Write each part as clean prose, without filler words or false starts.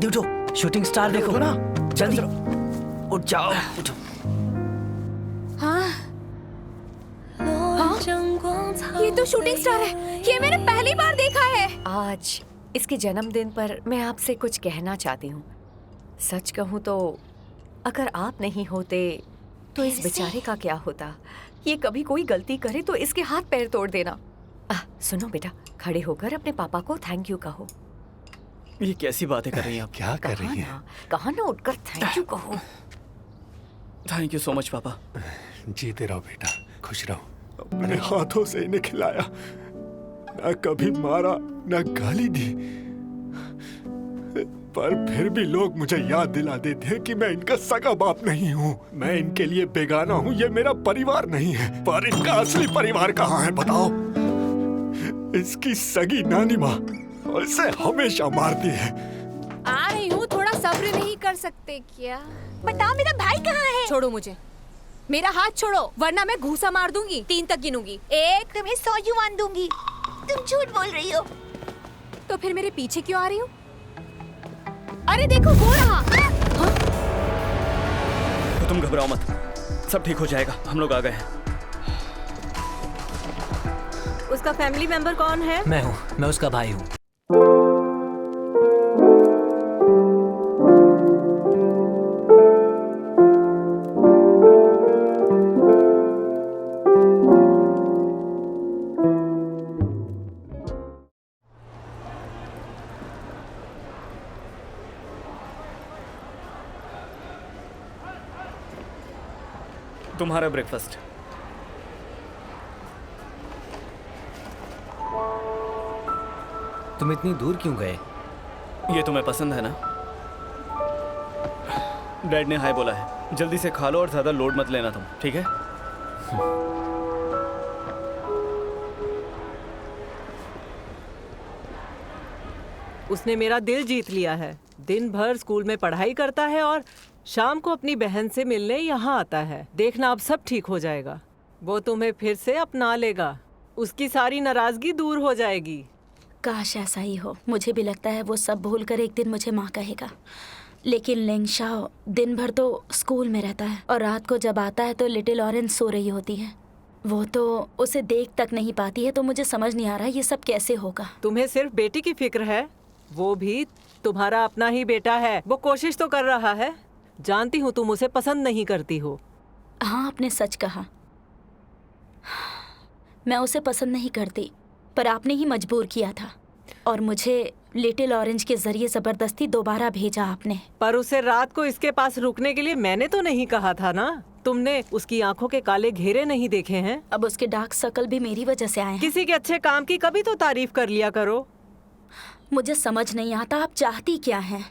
जल्दी उठो, shooting star देखो ना, जल्दी उठ जाओ, उठो। हाँ? ये तो शूटिंग स्टार है, ये मैंने पहली बार देखा है। आज इसके जन्मदिन पर मैं आपसे कुछ कहना चाहती हूँ। सच कहूँ तो अगर आप नहीं होते तो इस बेचारे का क्या होता। ये कभी कोई गलती करे तो इसके हाथ पैर तोड़ देना। सुनो बेटा, खड़े होकर अपने पापा को थैंक यू कहो। ये कैसी बातें कर रही हैं आप? क्या कर रही हैं? कहा ना उठकर थैंक यू कहो। थैंक यू सो मच पापा। जीते रहो बेटा, खुश रहो। अपने हाथों से इन्हें खिलाया, ना कभी मारा ना गाली दी, पर फिर भी लोग मुझे याद दिला देते हैं कि मैं इनका सगा बाप नहीं हूँ। मैं इनके लिए बेगाना हूँ, ये मेरा परिवार नहीं है। पर इनका असली परिवार कहाँ है बताओ? इसकी सगी नानी माँ इसे हमेशा मारती है। आ रही हूँ, थोड़ा सब्र नहीं कर सकते क्या? बताओ मेरा भाई कहाँ है? छोड़ो मुझे, मेरा हाथ छोड़ो वरना मैं घूसा मार दूंगी। 3 तक गिनूंगी। 1। तुम्हें 100 युआन दूंगी। तुम झूठ बोल रही हो। तो फिर मेरे पीछे क्यों आ रही हो? अरे देखो वो रहा। तो तुम घबराओ मत, सब ठीक हो जाएगा, हम लोग आ गए हैं। उसका फैमिली मेंबर कौन है? मैं हूँ, मैं उसका भाई हूँ। तुम्हारा ब्रेकफास्ट। तुम इतनी दूर क्यों गए? ये तुम्हें पसंद है ना? डैड ने हाय बोला है, जल्दी से खा लो और ज्यादा लोड मत लेना तुम, ठीक है? उसने मेरा दिल जीत लिया है। दिन भर स्कूल में पढ़ाई करता है और शाम को अपनी बहन से मिलने यहाँ आता है। देखना अब सब ठीक हो जाएगा। वो तुम्हें फिर से अपना लेगा, उसकी सारी नाराजगी दूर हो जाएगी। काश ऐसा ही हो। मुझे भी लगता है वो सब भूलकर एक दिन मुझे माँ कहेगा। लेकिन लेंगशाओ दिन भर तो स्कूल में रहता है और रात को जब आता है तो लिटिल ऑरेंज सो रही होती है। वो तो उसे देख तक नहीं पाती है। तो मुझे समझ नहीं आ रहा ये सब कैसे होगा। तुम्हें सिर्फ बेटी की फिक्र है, वो भी तुम्हारा अपना ही बेटा है। वो कोशिश तो कर रहा है। जानती हूँ तुम उसे पसंद नहीं करती हो। हाँ, आपने सच कहा। मैं उसे पसंद नहीं करती, पर आपने ही मजबूर किया था और मुझे लिटिल ऑरेंज के जरिए जबरदस्ती दोबारा भेजा आपने। पर उसे रात को इसके पास रुकने के लिए मैंने तो नहीं कहा था ना। तुमने उसकी आंखों के काले घेरे नहीं देखे हैं? अब उसके डार्क सर्कल भी मेरी वजह से आए हैं। किसी के अच्छे काम की कभी तो तारीफ कर लिया करो। मुझे समझ नहीं आता आप चाहती क्या हैं?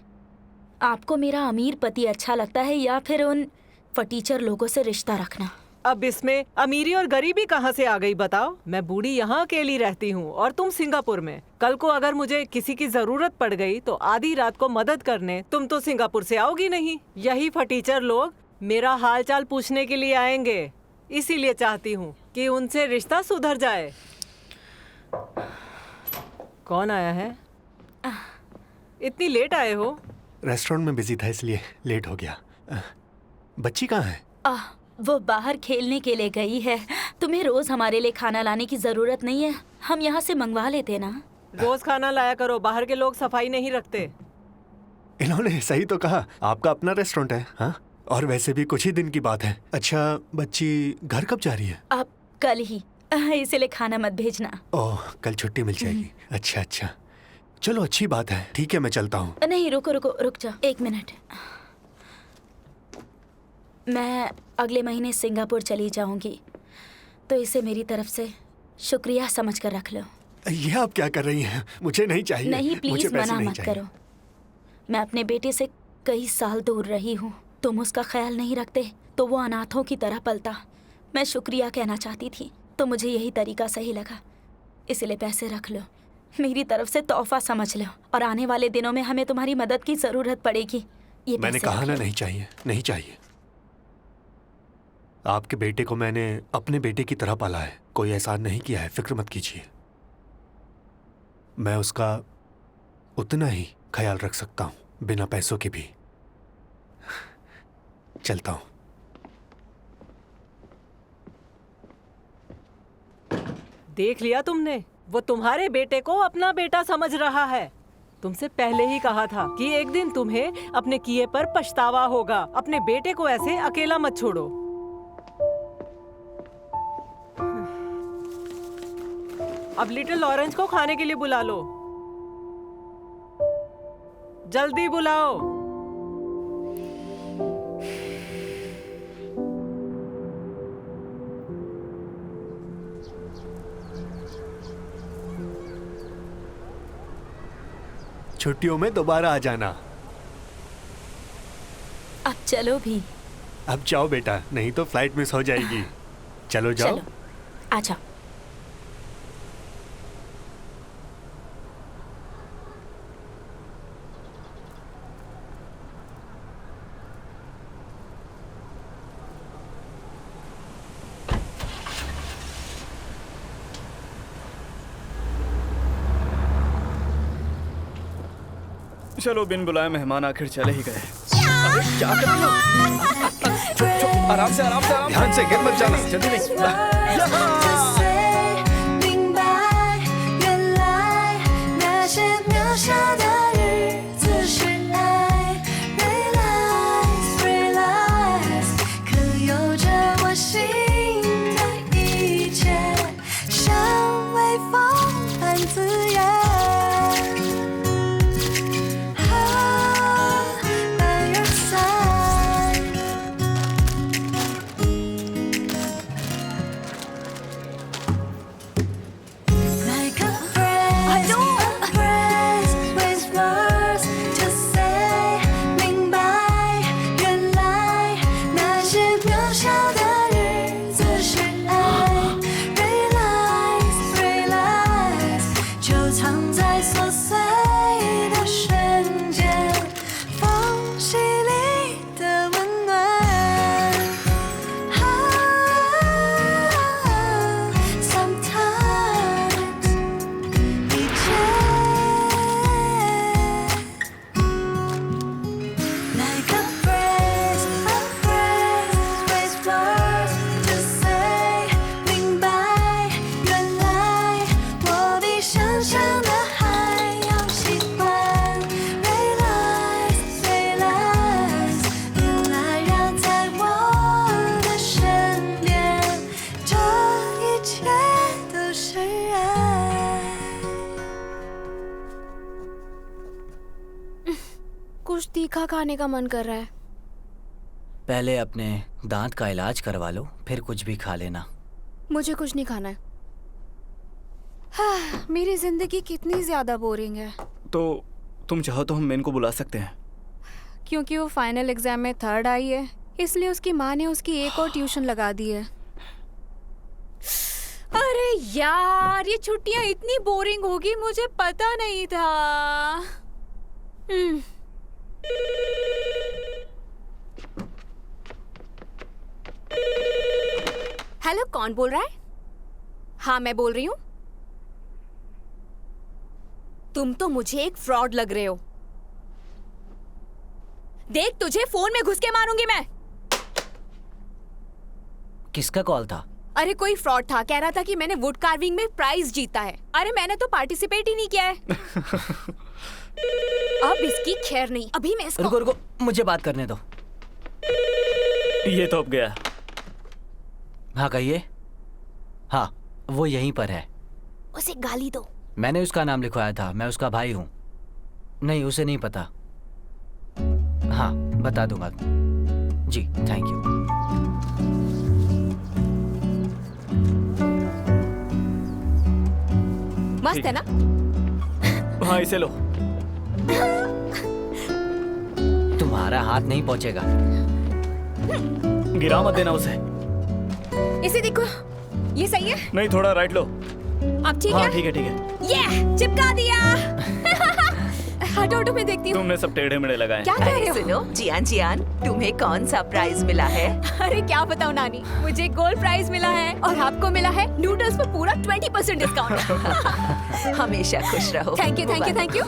आपको मेरा अमीर पति अच्छा लगता है या फिर उन फटीचर लोगों से रिश्ता रखना? अब इसमें अमीरी और गरीबी कहाँ से आ गई बताओ? मैं बूढ़ी यहाँ अकेली रहती हूँ और तुम सिंगापुर में। कल को अगर मुझे किसी की जरूरत पड़ गई तो आधी रात को मदद करने तुम तो सिंगापुर से आओगी नहीं। यही फटीचर लोग मेरा हालचाल पूछने के लिए आएंगे। इसीलिए चाहती हूँ कि उनसे रिश्ता सुधर जाए। कौन आया है? इतनी लेट आए हो? रेस्टोरेंट में बिजी था इसलिए लेट हो गया। बच्ची कहाँ है? वो बाहर खेलने के लिए गई है। तुम्हें रोज हमारे लिए खाना लाने की जरूरत नहीं है, हम यहाँ से मंगवा लेते ना। रोज खाना लाया करो, बाहर के लोग सफाई नहीं रखते। इन्होंने सही तो कहा, आपका अपना रेस्टोरेंट है। हाँ, और वैसे भी कुछ ही दिन की बात है। अच्छा, बच्ची घर कब जा रही है? अब कल ही, इसलिए खाना मत भेजना। ओह, कल छुट्टी मिल जाएगी। अच्छा अच्छा, चलो अच्छी बात है। ठीक है, मैं चलता हूँ। नहीं, रुको रुको, रुक जाओ 1 मिनट। मैं अगले महीने सिंगापुर चली जाऊंगी, तो इसे मेरी तरफ से शुक्रिया समझ कर रख लो। ये आप क्या कर रही हैं? मुझे नहीं चाहिए। नहीं, मुझे प्लीज पैसे मना नहीं मत चाहिए। करो। मैं अपने बेटे से कई साल दूर रही हूँ। तुम उसका ख्याल नहीं रखते तो वो अनाथों की तरह पलता। मैं शुक्रिया कहना चाहती थी तो मुझे यही तरीका सही लगा, इसलिए पैसे रख लो। मेरी तरफ से तोहफा समझ लो, और आने वाले दिनों में हमें तुम्हारी मदद की जरूरत पड़ेगी। ये मैंने पैसे कहा रख ना, लो। नहीं चाहिए, नहीं चाहिए। आपके बेटे को मैंने अपने बेटे की तरह पाला है, कोई एहसान नहीं किया है, फिक्र मत कीजिए। मैं उसका उतना ही ख्याल रख सकता हूँ। बिना पैसों के भी। चलता हूं। देख लिया तुमने, वो तुम्हारे बेटे को अपना बेटा समझ रहा है। तुमसे पहले ही कहा था कि एक दिन तुम्हें अपने किए पर पछतावा होगा। अपने बेटे को ऐसे अकेला मत छोड़ो। अब लिटिल ऑरेंज को खाने के लिए बुला लो, जल्दी बुलाओ। छुट्टियों में दोबारा आ जाना। अब चलो भी। अब जाओ बेटा, नहीं तो फ्लाइट मिस हो जाएगी। चलो जाओ। चलो, आ जाओ। चलो, बिन बुलाए मेहमान आखिर चले ही गए। अरे क्या कर रही हो? चुप चुप, आराम से आराम से, ध्यान से, गिर मत जाना। जल्दी नहीं। कुछ तीखा खाने का मन कर रहा है। पहले अपने दांत का इलाज करवा लो, फिर कुछ भी खा लेना। मुझे कुछ नहीं खाना है। हाँ, मेरी जिंदगी कितनी ज्यादा बोरिंग है। तो तुम चाहो तो हम मेन को बुला सकते हैं। क्योंकि वो फाइनल एग्जाम में 3rd आई है, इसलिए उसकी माँ ने उसकी एक और ट्यूशन लगा दी है। अरे यार, ये छुट्टियां इतनी बोरिंग होगी, मुझे पता नहीं था। हेलो, कौन बोल रहा है? हाँ, मैं बोल रही हूँ। तुम तो मुझे एक फ्रॉड लग रहे हो। देख, तुझे फोन में घुस के मारूंगी मैं। किसका कॉल था? अरे कोई फ्रॉड था, कह रहा था कि मैंने वुड कार्विंग में प्राइज जीता है। अरे मैंने तो पार्टिसिपेट ही नहीं किया है। अब इसकी खैर नहीं, अभी मैं इसको... रुको रुको, मुझे बात करने दो। ये तो अब गया। हाँ कहिए। हाँ, वो यहीं पर है। उसे गाली दो। मैंने उसका नाम लिखवाया था, मैं उसका भाई हूँ। नहीं, उसे नहीं पता। हाँ, बता दूंगा। जी, थैंक यू। मस्त है ना? हाँ, इसे लो। तुम्हारा हाथ नहीं पहुंचेगा। गिरा मत देना उसे। इसे देखो, ये सही है? नहीं, थोड़ा राइट लो। अब ठीक हाँ, है? ठीक है ठीक है। ये चिपका दिया। हटो हटो, मैं देखती हूँ। तुमने सब टेढ़े मेढ़े लगाए। क्या कह रहे हो? सुनो जियान जियान, तुम्हें कौन सा प्राइज मिला है? अरे क्या बताऊँ नानी, मुझे गोल्ड प्राइज मिला है और आपको मिला है नूडल्स पर पूरा 20% डिस्काउंट। हमेशा खुश रहो। Thank you thank you thank you.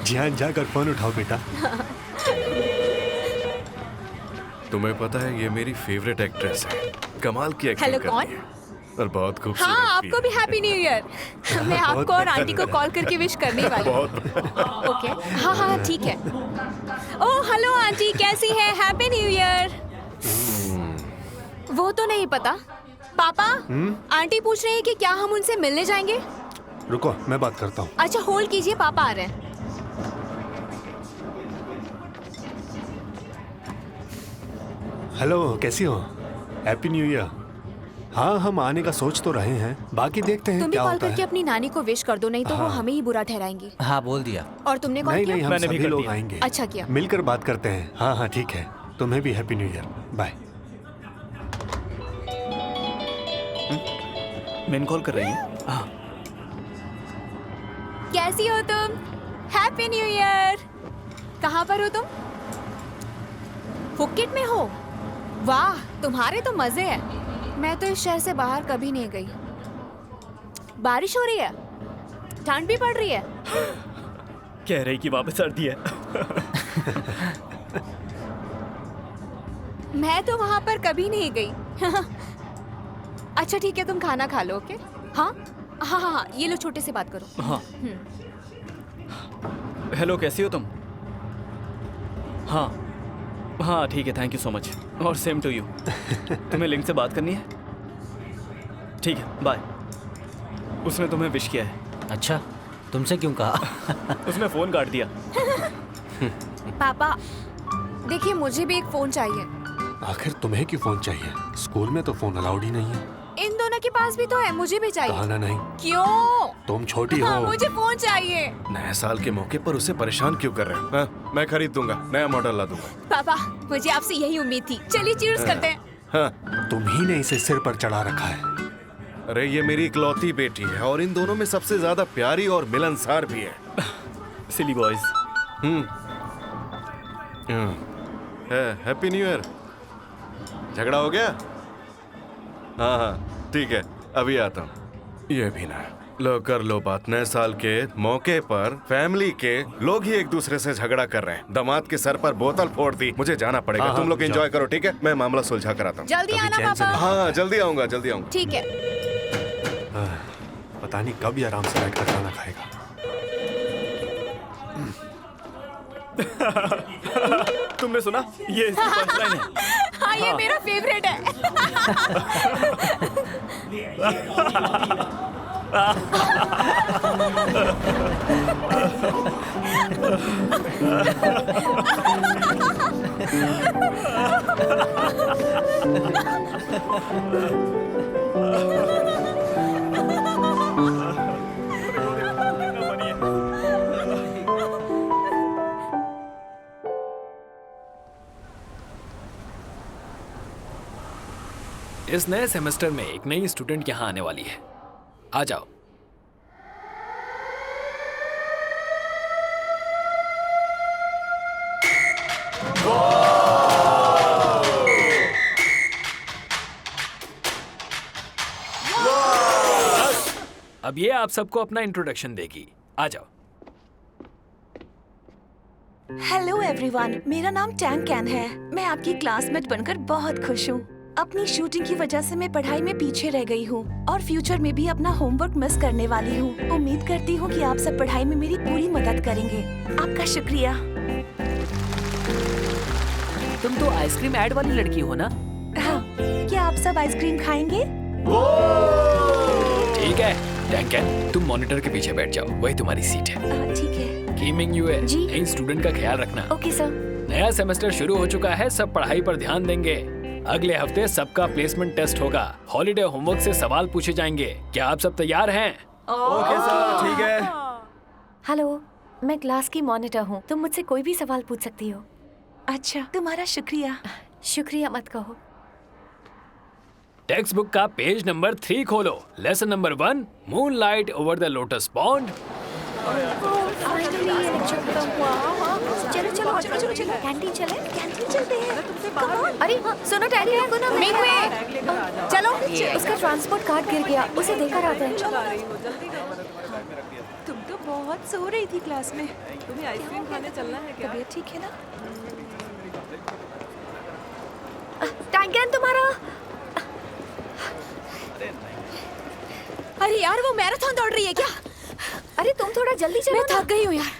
जिहान जाकर फोन उठाओ बेटा। तुम्हें पता है ये मेरी फेवरेट एक्ट्रेस है, कमाल की एक्टिंग हेलो, कौन? करती है और बहुत खूबसूरत हाँ, भी आपको है। भी हैप्पी न्यू ईयर। मैं आपको और आंटी को कॉल करके विश करने वाली हूँ। ओके, हाँ हाँ ठीक है। ओह हेलो आंटी, कैसी है? Happy new year. वो तो नहीं पता। पापा, आंटी पूछ रही है कि क्या हम उनसे मिलने जाएंगे? रुको, मैं बात करता हूँ। अच्छा होल्ड कीजिए, पापा आ रहे हैं। हेलो, कैसी हो? Happy new year. हाँ, हम आने का सोच तो रहे हैं, बाकी देखते हैं तुम भी क्या कॉल होता करके है। अपनी नानी को विश कर दो, नहीं तो वो हाँ। हमें ही बुरा ठहराएंगी। हाँ बोल दिया। और तुमने कॉल नहीं किया? नहीं, हम मैंने भी सभी कर लोग दिया। आएंगे। अच्छा किया। मिलकर बात करते हैं। हाँ हाँ ठीक है, तुम्हें भी हैप्पी न्यू ईयर। बाय। मेन कॉल कर रही है। हाँ, कैसी हो तुम? Happy new year. कहाँ पर हो तुम? फुकेट में हो? वाह, तुम्हारे तो मजे हैं। मैं तो इस शहर से बाहर कभी नहीं गई। बारिश हो रही है, ठंड भी पड़ रही है। कह रही कि वापस सर्दी है। मैं तो वहां पर कभी नहीं गई। अच्छा ठीक है, तुम खाना खा लो। ओके? हाँ हाँ हाँ, ये लो, छोटे से बात करो। हाँ, हेलो, कैसी हो तुम? हाँ हाँ ठीक है, थैंक यू सो मच। और सेम टू यू। तुम्हें लिंक से बात करनी है? ठीक है, बाय। उसने तुम्हें विश किया है। अच्छा, तुमसे क्यों कहा? उसने फोन काट दिया। पापा देखिए, मुझे भी एक फोन चाहिए। आखिर तुम्हें क्यों फोन चाहिए? स्कूल में तो फोन अलाउड ही नहीं है। इन दोनों के पास भी तो है, मुझे भी चाहिए। कहा ना नहीं, क्यों? तुम छोटी हाँ, हो। मुझे फोन चाहिए। नए साल के मौके पर उसे परेशान क्यों कर रहे हो? हाँ, मैं खरीद दूंगा, नया मॉडल ला दूंगा। पापा, मुझे आपसे यही उम्मीद थी। चलिए चीयर्स करते हैं। हाँ, तुम ही ने इसे सिर पर चढ़ा रखा है। अरे ये मेरी इकलौती बेटी है और इन दोनों में सबसे ज्यादा प्यारी और मिलनसार भी है। सिली बॉयज। Happy new year. झगड़ा हो गया? हाँ हाँ ठीक है, अभी आता हूँ। ये भी ना, लो कर लो बात। नए साल के मौके पर फैमिली के लोग ही एक दूसरे से झगड़ा कर रहे हैं। दामाद के सर पर बोतल फोड़ दी। मुझे जाना पड़ेगा। हाँ, तुम लोग जाओ। एंजॉय करो, ठीक है? मैं मामला सुलझा कर आता हूँ। जल्दी कभी आना चैन से पापा। हाँ जल्दी आऊंगा, जल्दी आऊंगा। ठीक है। पता नहीं कब ये आराम से बैठ कर खाना खाएगा। तुमने सुना? ये इसकी पंचलाइन है। हाँ, ये मेरा फेवरेट है। इस नए सेमेस्टर में एक नई स्टूडेंट यहाँ आने वाली है। आ जाओ। अब ये आप सबको अपना इंट्रोडक्शन देगी। आ जाओ। हेलो एवरीवन, मेरा नाम टैंग कैन है। मैं आपकी क्लासमेट बनकर बहुत खुश हूँ। अपनी शूटिंग की वजह से मैं पढ़ाई में पीछे रह गई हूँ और फ्यूचर में भी अपना होमवर्क मिस करने वाली हूँ। उम्मीद करती हूँ कि आप सब पढ़ाई में मेरी पूरी मदद करेंगे। आपका शुक्रिया। तुम तो आइसक्रीम ऐड वाली लड़की हो ना? हाँ, क्या आप सब आइसक्रीम खाएंगे? ठीक है, टैंकन, तुम मॉनिटर के पीछे बैठ जाओ। वही तुम्हारी सीट है। ठीक है। कीमिंग यू है। जी। इन स्टूडेंट का ख्याल रखना। Okay sir. नया सेमेस्टर शुरू हो चुका है, सब पढ़ाई पर ध्यान देंगे। अगले हफ्ते सबका प्लेसमेंट टेस्ट होगा। हॉलीडे होमवर्क से सवाल पूछे जाएंगे। क्या आप सब तैयार हैं? ओके सर, ठीक है। हेलो, मैं क्लास की मॉनिटर हूँ। तुम मुझसे कोई भी सवाल पूछ सकती हो। अच्छा, तुम्हारा शुक्रिया। शुक्रिया मत कहो। टेक्स्ट बुक का पेज नंबर 3 खोलो। Lesson number 1, moonlight over the lotus pond. Finally ये लेक्चर खत्म हुआ। चलो चलो चलो चलो चलो कैंटीन चले, कैंटीन चलते हैं। अरे हाँ, सुनो डैडी, रुको ना। चलो, उसका ट्रांसपोर्ट कार्ड गिर गया, उसे देकर आते हैं। तुम तो बहुत सो रही थी क्लास में। तुम्हें आइसक्रीम खाने चलना है क्या? तबीयत ठीक है ना? टैंकन तुम्हारा। अरे यार, वो मैराथन दौड़ रही है क्या? अरे तुम थोड़ा जल्दी चलो। मैं थक गई हूँ यार।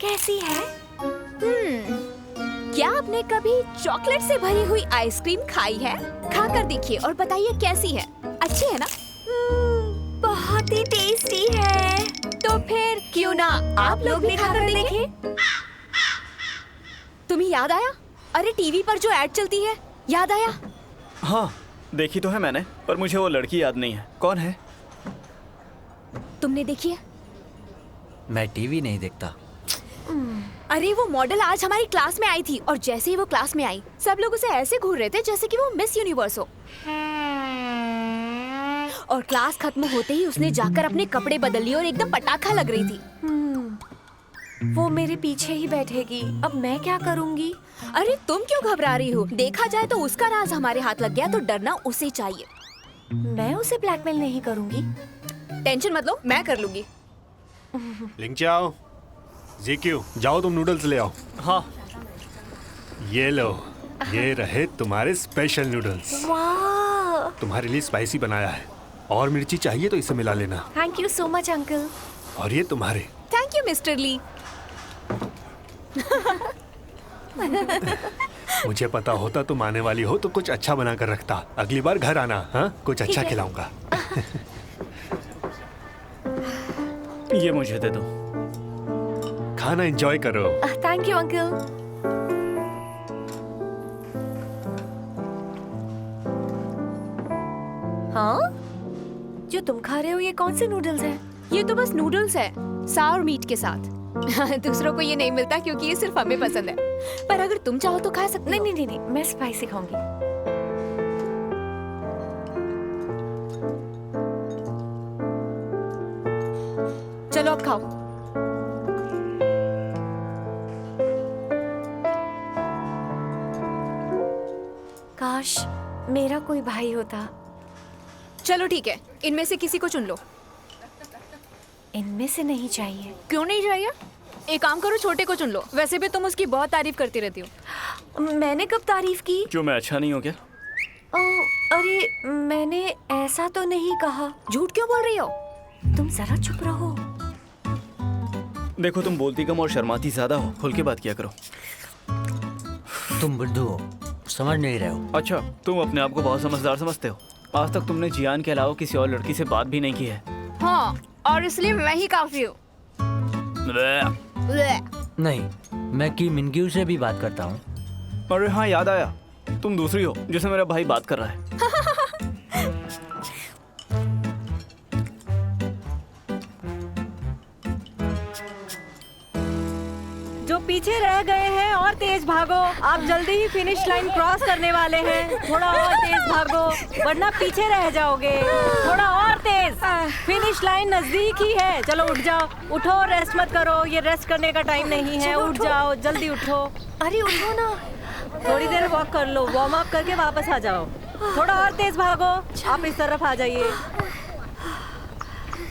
कैसी है? क्या आपने कभी चॉकलेट से भरी हुई आइसक्रीम खाई है? खाकर देखिए और बताइए कैसी है। अच्छी है ना? बहुत ही टेस्टी है। तो फिर क्यों ना आप लोग भी खाकर देखें? तुम्हें याद आया? अरे टीवी पर जो ऐड चलती है, याद आया? हाँ, देखी तो है मैंने, पर मुझे वो लड़की याद नहीं है। कौन है? तुमने देखी है? मैं टीवी नहीं देखता। अरे वो मॉडल आज हमारी क्लास में आई थी और जैसे ही वो क्लास में आई, सब लोग उसे ऐसे घूर रहे थे जैसे कि वो मिस यूनिवर्स हो। और क्लास खत्म होते ही उसने जाकर अपने कपड़े बदल लिए और एकदम पटाखा लग रही थी। वो मेरे पीछे ही बैठेगी, अब मैं क्या करूंगी? अरे तुम क्यों घबरा रही हो? देखा जाए तो उसका राज हमारे हाथ लग गया तो डरना उसे चाहिए। मैं उसे ब्लैकमेल नहीं करूंगी। टेंशन मत लो, मैं कर लूंगी। लिंगचाओ, जीक्यू, जाओ तुम नूडल्स ले आओ। हाँ। ये लो, ये रहे तुम्हारे स्पेशल नूडल्स। वाह! तुम्हारे लिए स्पाइसी बनाया है। और मिर्ची चाहिए तो इसे मिला लेना। Thank you so much uncle. और ये तुम्हारे। थैंक यू मिस्टर ली। मुझे पता होता तुम आने वाली हो तो कुछ अच्छा बना कर रखता। अगली बार घर आना, हाँ? कुछ अच्छा खिलाऊंगा। ये मुझे दे दो। खाना एंजॉय करो। Thank you uncle. हाँ, जो तुम खा रहे हो ये कौन से नूडल्स हैं? ये तो बस नूडल्स है, सावर मीट के साथ। दूसरों को ये नहीं मिलता क्योंकि ये सिर्फ हमें पसंद है। पर अगर तुम चाहो तो खा सकते हो। नहीं, मैं स्पाइसी खाऊंगी। चलो अब खाओ। काश मेरा कोई भाई होता। चलो ठीक है, इनमें से किसी को चुन लो। इनमें से नहीं चाहिए। क्यों नहीं चाहिए? एक काम करो, छोटे को चुन लो। वैसे भी तुम उसकी बहुत तारीफ करती रहती हो। मैंने कब तारीफ की? क्यों, मैं अच्छा नहीं हूँ क्या? अरे मैंने ऐसा तो नहीं कहा। झूठ क्यों बोल रही हो? तुम जरा चुप रहो। देखो, तुम बोलती कम और शर्माती ज्यादा हो। खुल के बात किया करो। तुम बुद्धू हो, समझ नहीं रहे हो। अच्छा, तुम अपने आप को बहुत समझदार समझते हो। आज तक तुमने जियान के अलावा किसी और लड़की से बात भी नहीं की है। हाँ, और इसलिए मैं ही काफी हूँ। नहीं, मैं की मिनग्यू से भी बात करता हूँ। अरे हाँ, याद आया, तुम दूसरी हो जिसे मेरा भाई बात कर रहा है। जो पीछे रह गए हैं और तेज भागो। आप जल्दी ही फिनिश लाइन क्रॉस करने वाले हैं। थोड़ा और तेज भागो वरना पीछे रह जाओगे। थोड़ा और तेज। फिनिश लाइन नजदीक ही है। चलो उठ जाओ, उठो, रेस्ट मत करो। ये रेस्ट करने का टाइम नहीं है। उठ जाओ, जल्दी उठो। अरे उठो ना। थोड़ी देर वॉक कर लो, वार्म अप करके वापस आ जाओ। थोड़ा और तेज भागो। आप इस तरफ आ जाइए।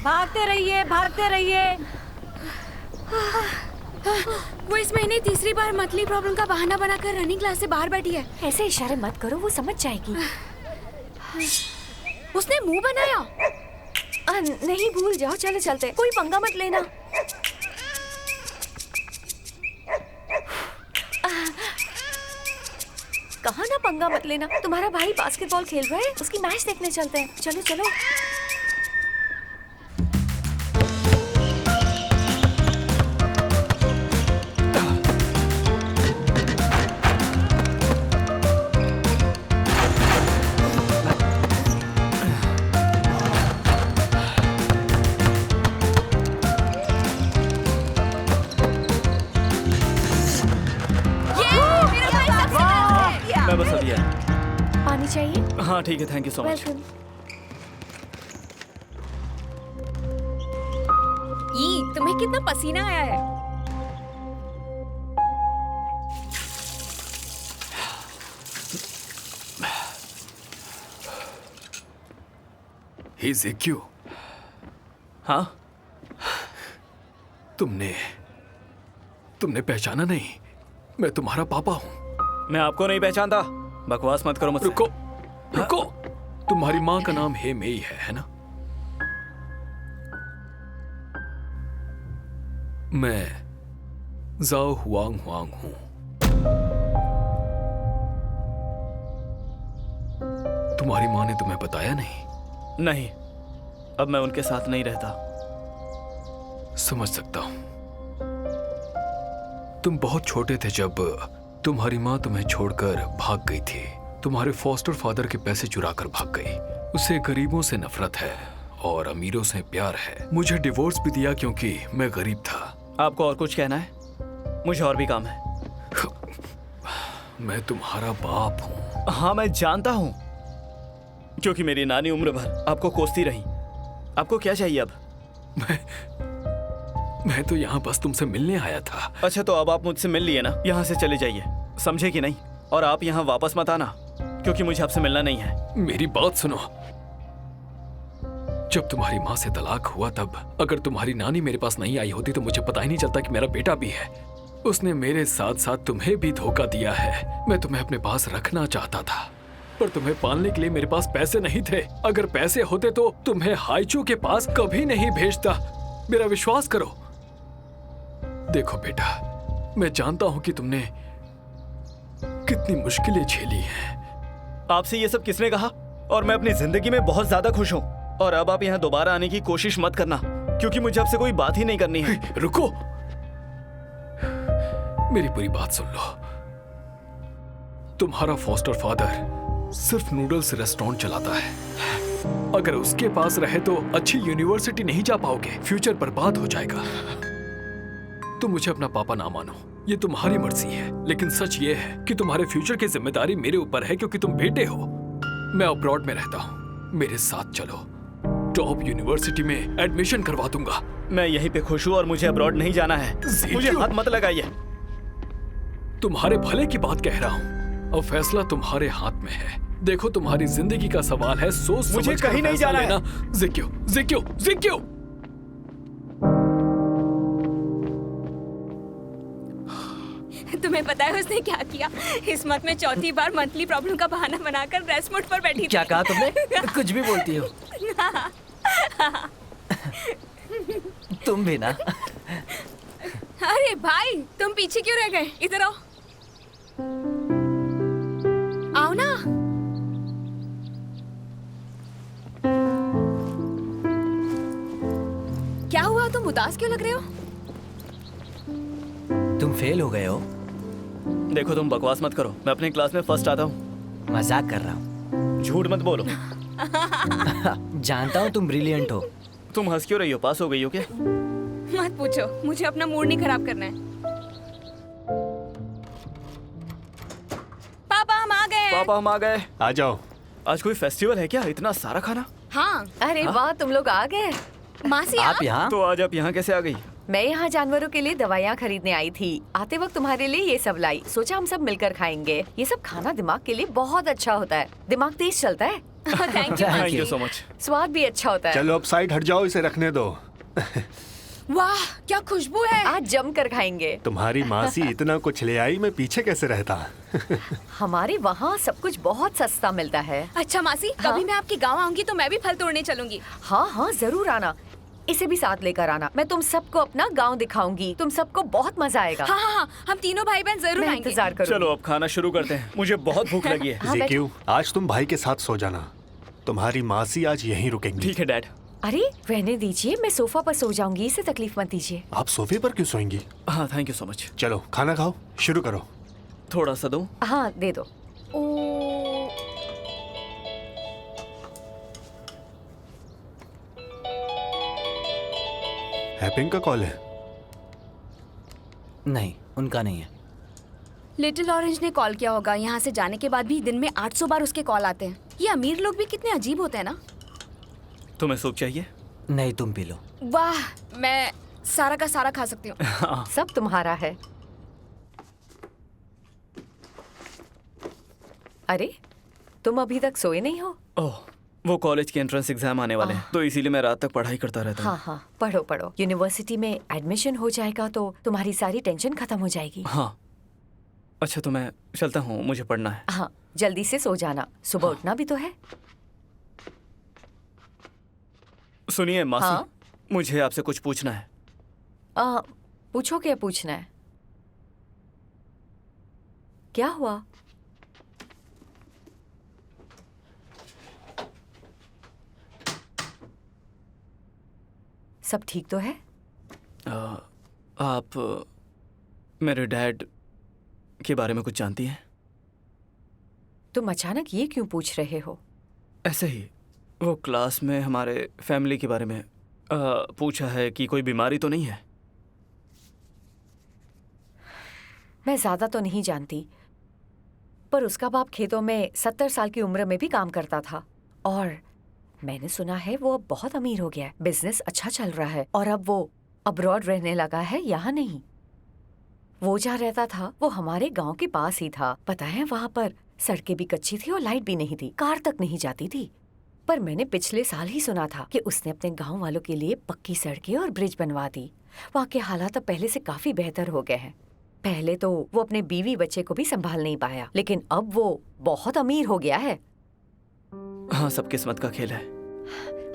भागते रहिए, भागते रहिए। वो इस महीने तीसरी बार मंथली प्रॉब्लम का बहाना बनाकर रनिंग क्लास से बाहर बैठी है। ऐसे इशारे मत करो, वो समझ जाएगी। उसने मुंह बनाया। नहीं, भूल जाओ, चलो चलते हैं। कोई पंगा मत लेना। कहा ना पंगा मत लेना। तुम्हारा भाई बास्केटबॉल खेल रहा है, उसकी मैच देखने चलते हैं। चलो चलो। मैं बस अभी आया। पानी चाहिए? हाँ ठीक है, thank you so much. Welcome. ई, तुम्हें कितना पसीना आया है? हे ज़ेक्यू, हाँ तुमने पहचाना नहीं? मैं तुम्हारा पापा हूँ। मैं आपको नहीं पहचानता। बकवास मत करो मुझसे। रुको रुको, तुम्हारी माँ का नाम हे मेई है ना? मैं जाओ हुआंग हुआंग हूँ। तुम्हारी माँ ने तुम्हें बताया नहीं? नहीं, अब मैं उनके साथ नहीं रहता। समझ सकता हूँ। तुम बहुत छोटे थे जब तुम्हारी माँ तुम्हें छोड़कर भाग गई थी। तुम्हारे फॉस्टर फादर के पैसे चुराकर भाग गई। उसे गरीबों से नफरत है और अमीरों से प्यार है। मुझे डिवोर्स भी दिया क्योंकि मैं गरीब था। आपको और कुछ कहना है? मुझे और भी काम है। मैं तुम्हारा बाप हूँ। हाँ मैं जानता हूँ, क्योंकि मेरी नानी उम्र भर आपको कोसती रही। आपको क्या चाहिए अब? मैं तो यहाँ बस तुमसे मिलने आया था। अच्छा तो अब आप मुझसे मिल लिए ना, यहाँ से चले जाइए, समझे कि नहीं? और आप यहाँ वापस मत आना, क्योंकि मुझे आपसे मिलना नहीं है। मेरी बात सुनो। जब तुम्हारी माँ से तलाक हुआ तब अगर तुम्हारी नानी मेरे पास नहीं आई होती तो मुझे पता ही नहीं चलता कि मेरा बेटा भी है। उसने मेरे साथ साथ तुम्हें भी धोखा दिया है। मैं तुम्हें अपने पास रखना चाहता था, पर तुम्हें पालने के लिए मेरे पास पैसे नहीं थे। अगर पैसे होते तो तुम्हें हाइचू के पास कभी नहीं भेजता। मेरा विश्वास करो। देखो बेटा, मैं जानता हूं कि तुमने कितनी मुश्किलें झेली हैं। आपसे ये सब किसने कहा? और मैं अपनी जिंदगी में बहुत ज्यादा खुश हूँ। और अब आप यहाँ दोबारा आने की कोशिश मत करना, क्योंकि मुझे आपसे कोई बात ही नहीं करनी है। रुको, मेरी पूरी बात सुन लो। तुम्हारा फॉस्टर फादर सिर्फ नूडल्स रेस्टोरेंट चलाता है। अगर उसके पास रहे तो अच्छी यूनिवर्सिटी नहीं जा पाओगे, फ्यूचर बर्बाद हो जाएगा। तुम मुझे अपना पापा ना मानो, ये तुम्हारी मर्जी है, लेकिन सच ये है कि तुम्हारे फ्यूचर की जिम्मेदारी मेरे ऊपर है, क्योंकि तुम बेटे हो। मैं अब्रॉड में रहता हूँ, मेरे साथ चलो। टॉप यूनिवर्सिटी में एडमिशन करवा दूंगा। मैं यहीं पे खुश हूँ और मुझे अब्रॉड नहीं जाना है। मुझे हाथ मत लगाइए। तुम्हारे भले की बात कह रहा हूँ। अब फैसला तुम्हारे हाथ में है। देखो, तुम्हारी जिंदगी का सवाल है, सोच मुझे कहीं नहीं जाना है। ज़ेक्यू, ज़ेक्यू, ज़ेक्यू। तुम्हें पता है उसने क्या किया? इस्मत में चौथी बार मंथली प्रॉब्लम का बहाना बनाकर रेस्ट मोड पर बैठी थी। क्या कहा तुमने? कुछ भी बोलती हो। तुम भी ना। अरे भाई, तुम पीछे क्यों रह गए? इधर आओ। आओ ना। क्या हुआ? तुम उदास क्यों लग रहे हो? तुम फेल हो गए हो। देखो तुम बकवास मत करो, मैं अपनी क्लास में फर्स्ट आता हूँ। मजाक कर रहा हूँ। झूठ मत बोलो। जानता हूँ तुम ब्रिलियंट हो। तुम हंस क्यों रही हो? पास हो गई हो क्या? मत पूछो, मुझे अपना मूड नहीं खराब करना है। पापा हम आ गए। पापा हम आ गए। आ जाओ। आज कोई फेस्टिवल है क्या? इतना सारा खाना? हाँ। अरे वाह, तुम लोग आ गए। मासी आप यहाँ? तो आज आप यहाँ कैसे आ गई? मैं यहाँ जानवरों के लिए दवाइयाँ खरीदने आई थी। आते वक्त तुम्हारे लिए ये सब लाई। सोचा हम सब मिलकर खाएंगे। ये सब खाना दिमाग के लिए बहुत अच्छा होता है। दिमाग तेज चलता है। Thank you. Thank you so much. स्वाद भी अच्छा होता है। चलो अब साइड हट जाओ, इसे रखने दो। वाह क्या खुशबू है। आज जम कर खाएंगे। तुम्हारी मासी इतना कुछ ले आई, मैं पीछे कैसे रहता। हमारे वहाँ सब कुछ बहुत सस्ता मिलता है। अच्छा मासी, हाँ? कभी मैं आपके गांव आऊंगी तो मैं भी फल तोड़ने चलूंगी। हाँ हाँ जरूर आना, इसे भी साथ लेकर आना। मैं तुम सबको अपना गांव दिखाऊंगी, तुम सबको बहुत मजा आएगा। हाँ हाँ हाँ, हम तीनों भाई बहन जरूर मैं आएंगे। इंतजार करूंगी। चलो अब खाना शुरू करते हैं, मुझे बहुत भूख लगी है। हाँ, बैठो। क्यों आज तुम भाई के साथ सो जाना, तुम्हारी मासी आज यहीं रुकेंगी। ठीक है डैड। अरे रहने दीजिए, मैं सोफा पर सो जाऊंगी, इसे तकलीफ मत दीजिए। आप सोफे पर क्यों सोएंगी? हाँ थैंक यू सो मच। चलो खाना खाओ, शुरू करो। थोड़ा सा दो। हाँ दे दो। हैपिंग का कॉल है? नहीं, उनका नहीं है। लिटिल ऑरेंज ने कॉल किया होगा। यहाँ से जाने के बाद भी दिन में 800 बार उसके कॉल आते हैं। ये अमीर लोग भी कितने अजीब होते हैं ना। तुम्हें सूप चाहिए? नहीं, तुम पी लो। वाह, मैं सारा का सारा खा सकती हूँ। सब तुम्हारा है। अरे तुम अभी तक सोए नहीं हो? ओह, वो कॉलेज के एंट्रेंस एग्जाम आने वाले हैं, तो इसीलिए मैं रात तक पढ़ाई करता रहता हूँ। हाँ हाँ पढ़ो पढ़ो, यूनिवर्सिटी में एडमिशन हो जाएगा तो तुम्हारी सारी टेंशन खत्म हो जाएगी। हाँ अच्छा, तो मैं चलता हूँ, मुझे पढ़ना है। हाँ जल्दी से सो जाना, सुबह उठना भी तो है। सुनिए मासी, हाँ? मुझे आपसे कुछ पूछना है। पूछो, क्या पूछना है? क्या हुआ? सब ठीक तो है? आप मेरे डैड के बारे में कुछ जानती हैं? तुम अचानक ये क्यों पूछ रहे हो? ऐसे ही, वो क्लास में हमारे फैमिली के बारे में पूछा है कि कोई बीमारी तो नहीं है। मैं ज्यादा तो नहीं जानती, पर उसका बाप खेतों में 70 साल की उम्र में भी काम करता था, और मैंने सुना है वो अब बहुत अमीर हो गया है, बिजनेस अच्छा चल रहा है, और अब वो अब्रॉड रहने लगा है, यहाँ नहीं। वो जहाँ रहता था वो हमारे गांव के पास ही था। पता है वहाँ पर सड़कें भी कच्ची थी और लाइट भी नहीं थी, कार तक नहीं जाती थी। पर मैंने पिछले साल ही सुना था कि उसने अपने गांव वालों के लिए पक्की सड़कें और ब्रिज बनवा दी। वहाँ के हालात अब पहले से काफी बेहतर हो गए हैं। पहले तो वो अपने बीवी बच्चे को भी संभाल नहीं पाया, लेकिन अब वो बहुत अमीर हो गया है। हाँ, सब किस्मत का खेल है।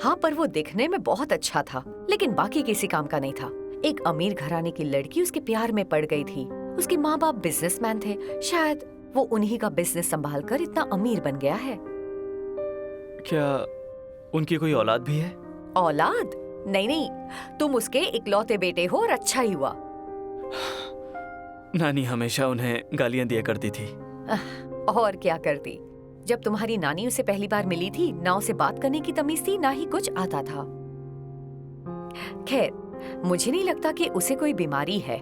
हाँ, पर वो दिखने में बहुत अच्छा था, लेकिन बाकी किसी काम का नहीं था। एक अमीर घराने की लड़की उसके प्यार में पड़ गई थी। उसके माँ बाप बिजनेसमैन थे, शायद वो उन्हीं का बिजनेस संभाल कर इतना अमीर बन गया है। क्या उनकी कोई औलाद भी है? औलाद? नहीं नहीं, तुम उसके इकलौते बेटे हो और अच्छा ही हुआ। नानी हमेशा उन्हें गालियां दिया करती थी। और क्या करती? जब तुम्हारी नानी उसे पहली बार मिली थी, ना उसे बात करने की तमीज थी, ना ही कुछ आता था। खैर, मुझे नहीं लगता कि उसे कोई बीमारी है।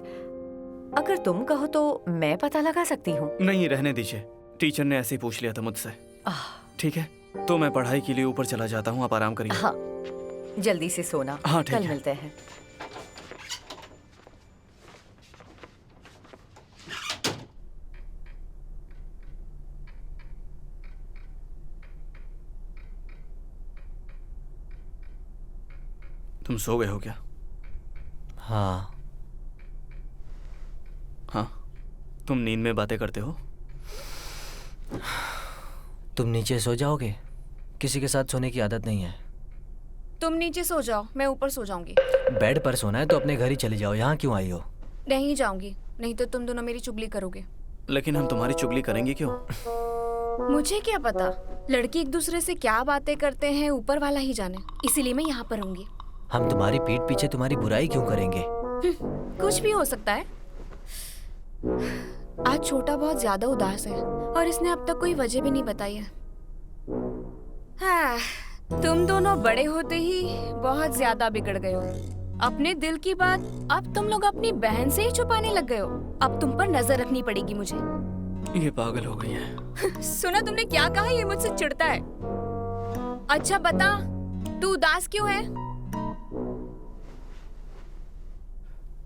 अगर तुम कहो तो मैं पता लगा सकती हूँ। नहीं, रहने दीजिए, टीचर ने ऐसे ही पूछ लिया था मुझसे। ठीक है, तो मैं पढ़ाई के लिए ऊपर चला जाता हूँ, आप आराम करिए। हाँ, जल्दी से सोना। हाँ, ठीक कल है। मिलते हैं। तुम सो गए हो क्या? हाँ। हाँ, तुम नींद में बातें करते हो? तुम नीचे सो जाओगे? किसी के साथ सोने की आदत नहीं है। तुम नीचे सो जाओ, मैं ऊपर सो जाऊंगी। बेड पर सोना है तो अपने घर ही चली जाओ, यहाँ क्यों आई हो? नहीं जाऊंगी, नहीं तो तुम दोनों मेरी चुगली करोगे। लेकिन हम तुम्हारी चुगली करेंगे क्यों? मुझे क्या पता, लड़की एक दूसरे से क्या बातें करते हैं, ऊपर वाला ही जाने। इसीलिए मैं यहाँ पर रहूंगी। हम तुम्हारी पीठ पीछे तुम्हारी बुराई क्यों करेंगे? कुछ भी हो सकता है। आज छोटा बहुत ज्यादा उदास है और इसने अब तक कोई वजह भी नहीं बताई है। हाँ, तुम दोनों बड़े होते ही बहुत ज्यादा बिगड़ गए हो। अपने दिल की बात अब तुम लोग अपनी बहन से ही छुपाने लग गए हो। अब तुम पर नजर रखनी पड़ेगी मुझे। ये पागल हो गई है। सुना तुमने क्या कहा? ये मुझसे चिढ़ता है। अच्छा बता, तू उदास क्यों है?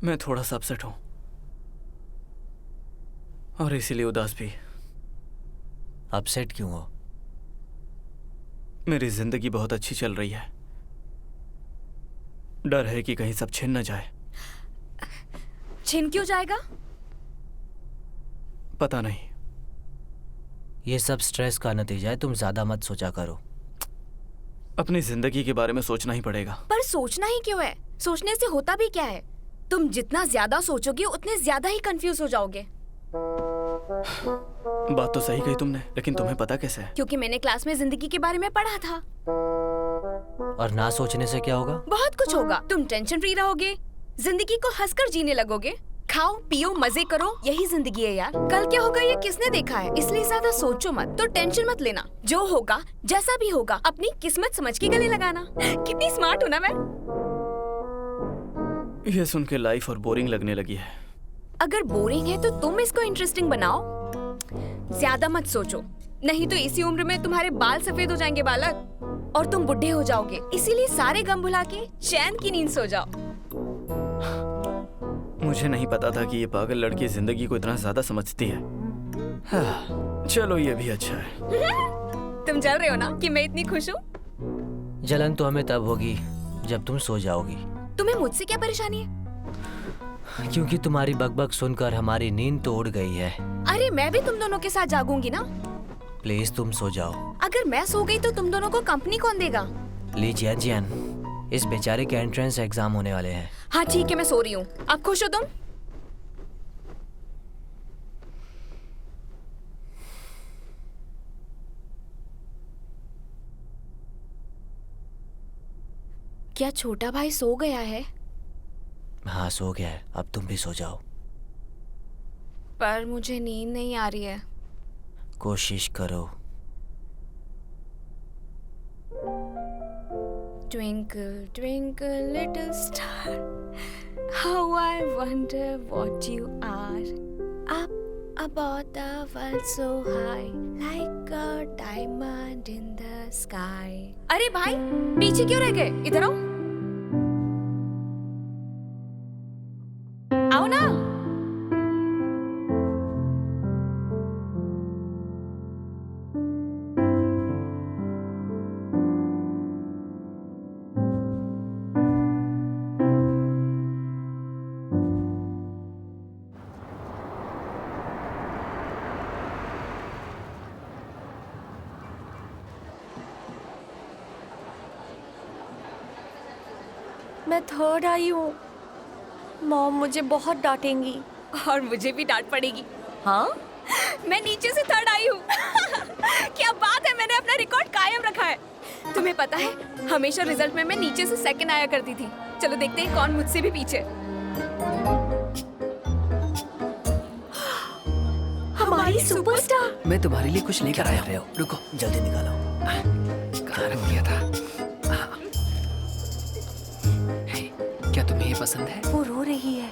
मैं थोड़ा सा अपसेट हूँ और इसीलिए उदास भी। अपसेट क्यों हो? मेरी जिंदगी बहुत अच्छी चल रही है, डर है कि कहीं सब छिन न जाए। छिन क्यों जाएगा? पता नहीं। ये सब स्ट्रेस का नतीजा है, तुम ज्यादा मत सोचा करो। अपनी जिंदगी के बारे में सोचना ही पड़ेगा। पर सोचना ही क्यों है? सोचने से होता भी क्या है? तुम जितना ज्यादा सोचोगे उतने ज्यादा ही कंफ्यूज हो जाओगे। बात तो सही कही तुमने, लेकिन तुम्हें पता कैसे है? क्योंकि मैंने क्लास में जिंदगी के बारे में पढ़ा था। और ना सोचने से क्या होगा? बहुत कुछ होगा। तुम टेंशन फ्री रहोगे, जिंदगी को हंसकर जीने लगोगे, खाओ पियो मजे करो, यही जिंदगी है यार। कल क्या होगा ये किसने देखा है? इसलिए ज्यादा सोचो मत, तो टेंशन मत लेना। जो होगा जैसा भी होगा अपनी किस्मत समझ के गले लगाना। कितनी स्मार्ट हूँ ना मैं। ये सुन के लाइफ और बोरिंग लगने लगी है। अगर बोरिंग है तो तुम इसको इंटरेस्टिंग बनाओ। ज्यादा मत सोचो, नहीं तो इसी उम्र में तुम्हारे बाल सफेद हो जाएंगे बालक, और तुम बुढ़े हो जाओगे। इसीलिए सारे गम भुला के चैन की नींद सो जाओ। मुझे नहीं पता था कि ये पागल लड़की जिंदगी को इतना ज्यादा समझती है। हाँ, चलो ये भी अच्छा है। तुम जल रहे हो ना कि मैं इतनी खुश हूँ? जलन तो हमें तब होगी जब तुम सो जाओगी। तुम्हें मुझसे क्या परेशानी है? क्योंकि तुम्हारी बकबक सुनकर हमारी नींद तो उड़ गई है। अरे मैं भी तुम दोनों के साथ जागूंगी ना। प्लीज तुम सो जाओ। अगर मैं सो गई तो तुम दोनों को कंपनी कौन देगा? ली जियान, इस बेचारे के एंट्रेंस एग्जाम होने वाले हैं। हाँ ठीक है, मैं सो रही हूँ। अब खुश हो तुम? क्या छोटा भाई सो गया है? हाँ सो गया है, अब तुम भी सो जाओ। पर मुझे नींद नहीं आ रही है। कोशिश करो। Twinkle, twinkle, little star, how I wonder what you are. Up above the world so high, like a diamond in the sky. अरे भाई, पीछे क्यों रह गए? इधर आओ। आओ ना। मैं थर्ड आई हूँ। मॉम मुझे बहुत डांटेंगी। और मुझे भी डांट पड़ेगी। हाँ? मैं नीचे से थर्ड आई हूँ। क्या बात है, मैंने अपना रिकॉर्ड कायम रखा है। तुम्हें पता है, हमेशा रिजल्ट में मैं नीचे से सेकंड आया करती थी। चलो देखते हैं कौन मुझसे भी पीछे। हमारी सुपरस्टार। मैं तुम्हारे लिए कुछ लेकर आया हूँ। रुको, जल्दी निकालो। कहाँ रख दिया था? क्या तुम्हें ये पसंद है? वो रो रही है।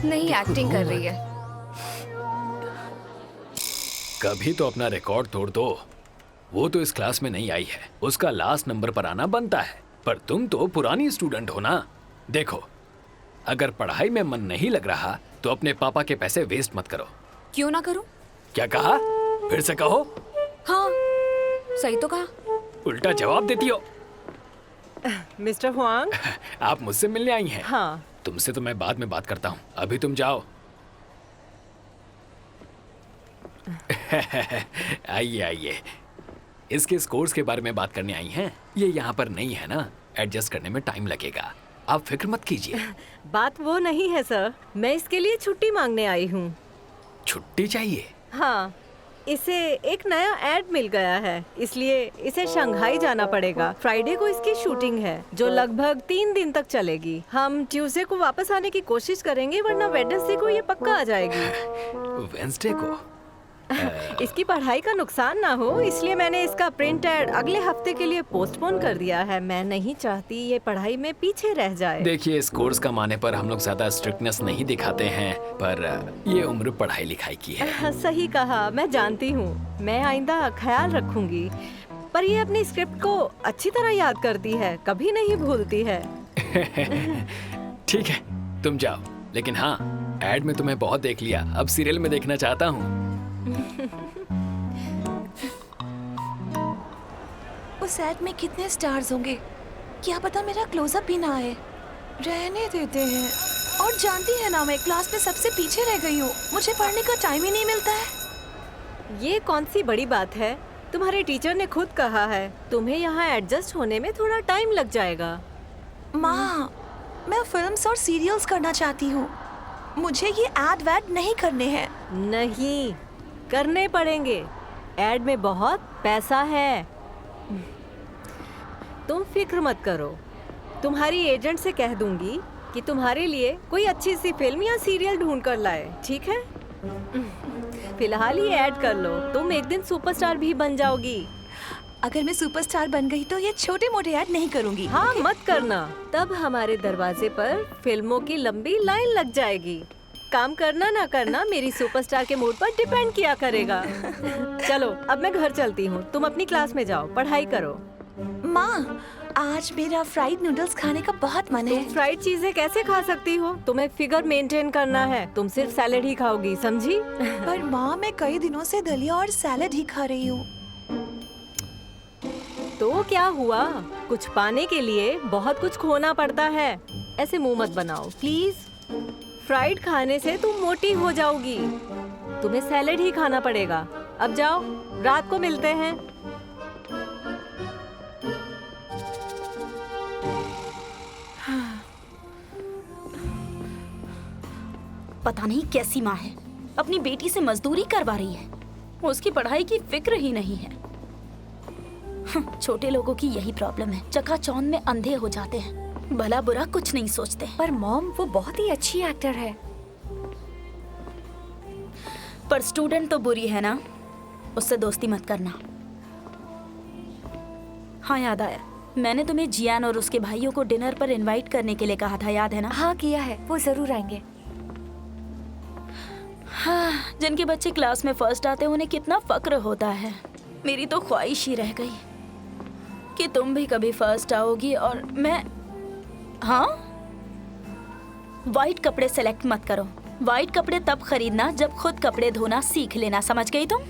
नहीं, एक्टिंग कर रही है। कभी तो अपना रिकॉर्ड तोड़ दो। वो तो इस क्लास में नहीं आई है, उसका लास्ट नंबर पर आना बनता है। पर तुम तो पुरानी स्टूडेंट हो ना। देखो, अगर पढ़ाई में मन नहीं लग रहा तो अपने पापा के पैसे वेस्ट मत करो। क्यों ना करूं? क्या कहा? फिर से कहो। हाँ, सही तो कहा। उल्टा जवाब देती हो। Mister Huang. आप मुझसे मिलने आई हैं? हाँ। तुमसे तो मैं बाद में बात करता हूँ, अभी तुम जाओ। आइए आइए, इसके स्कोर्स के बारे में बात करने आई हैं। ये यहाँ पर नहीं है ना, एडजस्ट करने में टाइम लगेगा, आप फिक्र मत कीजिए। बात वो नहीं है सर, मैं इसके लिए छुट्टी मांगने आई हूँ। छुट्टी चाहिए? हाँ, इसे एक नया ऐड मिल गया है, इसलिए इसे शंघाई जाना पड़ेगा। फ्राइडे को इसकी शूटिंग है जो लगभग 3 दिन तक चलेगी। हम ट्यूसडे को वापस आने की कोशिश करेंगे, वरना वेडनेसडे को ये पक्का आ जाएगी। वेडनेसडे को? इसकी पढ़ाई का नुकसान ना हो, इसलिए मैंने इसका प्रिंट ऐड अगले हफ्ते के लिए पोस्टपोन कर दिया है। मैं नहीं चाहती ये पढ़ाई में पीछे रह जाए। देखिए, इस कोर्स का माने पर हम लोग ज्यादा स्ट्रिक्टनेस नहीं दिखाते हैं, पर ये उम्र पढ़ाई लिखाई की है। सही कहा, मैं जानती हूँ, मैं आइंदा ख्याल रखूंगी। पर ये अपनी स्क्रिप्ट को अच्छी तरह याद करती है, कभी नहीं भूलती है। ठीक है, तुम जाओ। लेकिन हाँ, ऐड में तुम्हें बहुत देख लिया, अब सीरियल में देखना चाहता हूँ। उस ऐड में कितने स्टार्स होंगे, क्या पता मेरा क्लोजअप भी ना आए। रहने देते हैं। और जानती है ना, मैं क्लास में सबसे पीछे रह गई हूँ। मुझे पढ़ने का टाइम ही नहीं मिलता है। ये कौन सी बड़ी बात है? तुम्हारे टीचर ने खुद कहा है तुम्हें यहाँ एडजस्ट होने में थोड़ा टाइम लग जाएगा। माँ, मैं फिल्म्स और सीरियल्स करना चाहती हूँ। मुझे ये एड वैड नहीं करने हैं। नहीं, करने पड़ेंगे। एड में बहुत पैसा है। तुम फिक्र मत करो, तुम्हारी एजेंट से कह दूंगी कि तुम्हारे लिए कोई अच्छी सी फिल्म या सीरियल ढूंढ कर लाए, ठीक है? फिलहाल ये ऐड कर लो, तुम एक दिन सुपरस्टार भी बन जाओगी। अगर मैं सुपरस्टार बन गई तो ये छोटे मोटे ऐड नहीं करूँगी। हाँ, मत करना, तब हमारे दरवाजे पर फिल्मों की लंबी लाइन लग जाएगी। काम करना ना करना मेरी सुपरस्टार के मूड पर डिपेंड किया करेगा। चलो, अब मैं घर चलती हूँ, तुम अपनी क्लास में जाओ, पढ़ाई करो। माँ, आज मेरा फ्राइड नूडल्स खाने का बहुत मन है। तुम फ्राइड चीजें कैसे खा सकती हो? तुम्हें फिगर मेंटेन करना है, तुम सिर्फ सैलेड ही खाओगी, समझी? पर माँ, मैं कई दिनों से दलिया और सैलेड ही खा रही हूँ। तो क्या हुआ? कुछ पाने के लिए बहुत कुछ खोना पड़ता है। ऐसे मुंह मत बनाओ प्लीज। फ्राइड खाने से तुम मोटी हो जाओगी। तुम्हें सैलेड ही खाना पड़ेगा। अब जाओ, रात को मिलते हैं। पता नहीं कैसी माँ है, अपनी बेटी से मजदूरी करवा रही है, उसकी पढ़ाई की फिक्र ही नहीं है। छोटे लोगों की यही प्रॉब्लम है, चकाचौंध में अंधे हो जाते हैं, भला बुरा कुछ नहीं सोचते। पर मॉम, वो बहुत ही अच्छी एक्टर है। पर स्टूडेंट तो बुरी है ना, उससे दोस्ती मत करना। हाँ, याद आया, मैंने तुम्हें जियान और उसके भाइयों को डिनर पर इनवाइट करने के लिए कहा था, याद है ना? हाँ, किया है, वो जरूर आएंगे। हाँ, जिनके बच्चे क्लास में फर्स्ट आते हैं उन्हें कितना फक्र होता है। मेरी तो ख्वाहिश ही रह गई कि तुम भी कभी फर्स्ट आओगी और मैं। हाँ, वाइट कपड़े सेलेक्ट मत करो। वाइट कपड़े तब खरीदना जब खुद कपड़े धोना सीख लेना, समझ गई तुम?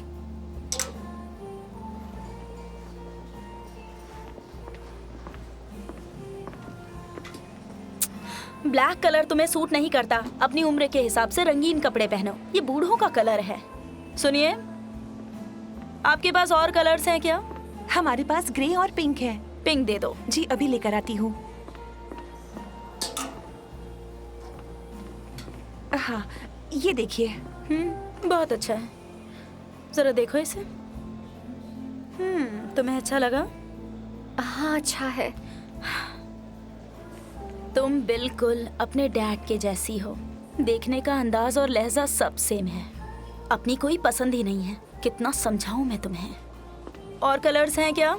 ब्लैक कलर तुम्हें सूट नहीं करता। अपनी उम्र के हिसाब से रंगीन कपड़े पहनो, ये बूढ़ों का कलर है। सुनिए, आपके पास और कलर्स हैं क्या? हमारे पास ग्रे और पिंक है। पिंक दे दो। जी, अभी लेकर आती हूँ। हाँ, ये देखिए। बहुत अच्छा है, जरा देखो इसे। तुम्हें अच्छा लगा? हाँ, अच्छा है। तुम बिल्कुल अपने डैड के जैसी हो। देखने का अंदाज और लहजा सब सेम है। अपनी कोई पसंद ही नहीं है। कितना समझाऊं मैं तुम्हें? और कलर्स हैं क्या?